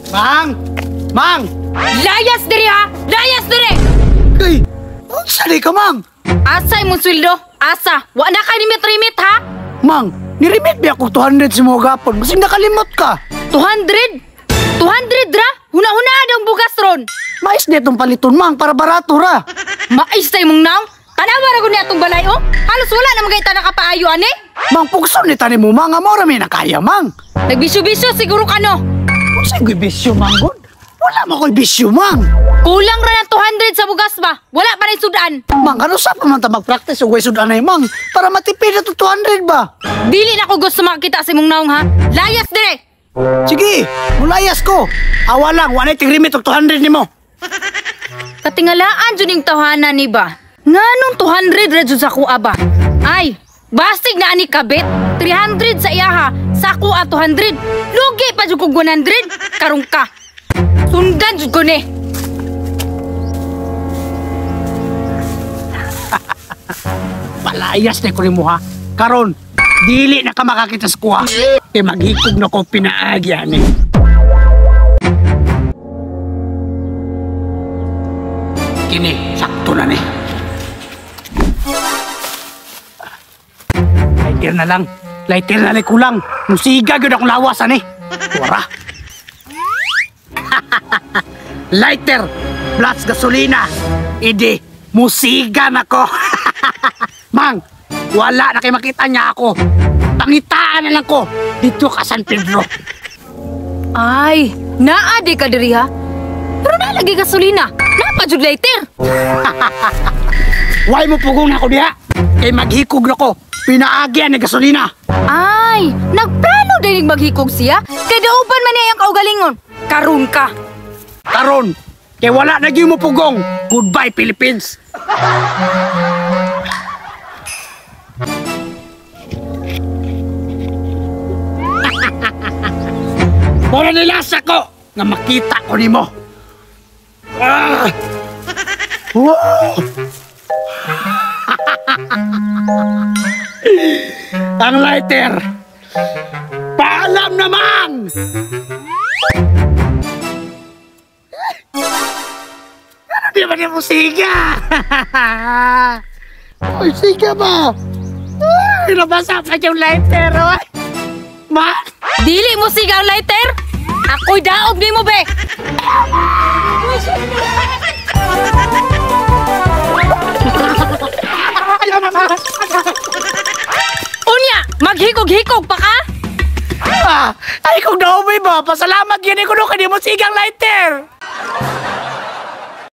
Mang! Mang! Layas diri ha! Layas diri! Ay! Sali ka, Mang! Asa imong sweldo? Asa? Wa na ka limit-limit ha? Mang, nirimit ba ako 200 sa mga gapon? Masing nakalimot ka! 200? 200 ra? Huna-huna adang bugas ron! Mais na itong paliton, Mang, para barato ra! Mais sa imong naong? Tanawa ra gud ni atong balay o? Halos wala na magay ta nakapaayo ani? Mang, pugson ni tani mo, Mang, amora may nakaya, Mang! Nagbisyo-bisyo siguro ka no? Kung sa'yo ko'y bisyo, Mang, God? Wala mo ko'y bisyo, Mang! Kulang ra ng 200 sa bugas ba? Wala pa rin sudan. Mang, ano sa pamanta mag-practice o sudan ay, Mang? Para matipid na to 200 ba? Dili na ko gusto makita sa imong naong ha? Layas dire! Sige, mulayas ko! Awa lang, wala tigrimit o 200 ni mo! Katingalaan dyan yung tahanan ni ba? Nga nung 200 ra dyan sa kuha ba? Ay, basig na ani kabit. 300 sa iyaha, sa kuha 200. Lugi pa dyan kong 100. Karong ka. Sundan dyan ko ni. Palayas na ko ni mo, ha? Karon, dili na ka makakita sa kuha. E maghikog na ko pinaagyan eh. Kini, sakto na ni. Lighter na lang. Lighter na lang kulang. Musiga yun akong lawasan eh. Wara. Lighter plus gasolina. Idi, musiga na ko. Mang, wala na kayo makita niya ako. Pangitaan na lang ko dito ka San Pedro. Ay, naadi ka diri ha? Pero nalagi gasolina. Napajud lighter. Why mo pugong na ako diha? Kay maghikog na ko. Pinaagyan na gasolina. Ay, nagplano din maghikog siya. Kay dauban man niya ang kaugalingon. Karun ka. Karon, kay wala na gyud mo pugong. Goodbye, Philippines. Mura nilasa ko nga makita ko nimo. Ah! Wow! Ang lighter. Paalam naman! Ano di ba niya musiga? Musiga ba? Ay, nabasa pa yung lighter, oh. Ma? Dili mo sigaw lighter? Ako'y daog ni mo, be! Unya, maghikog-hikog pa ka? Ay, kung daw ba? Pasalamat yun ko nung kanimo sigang lighter.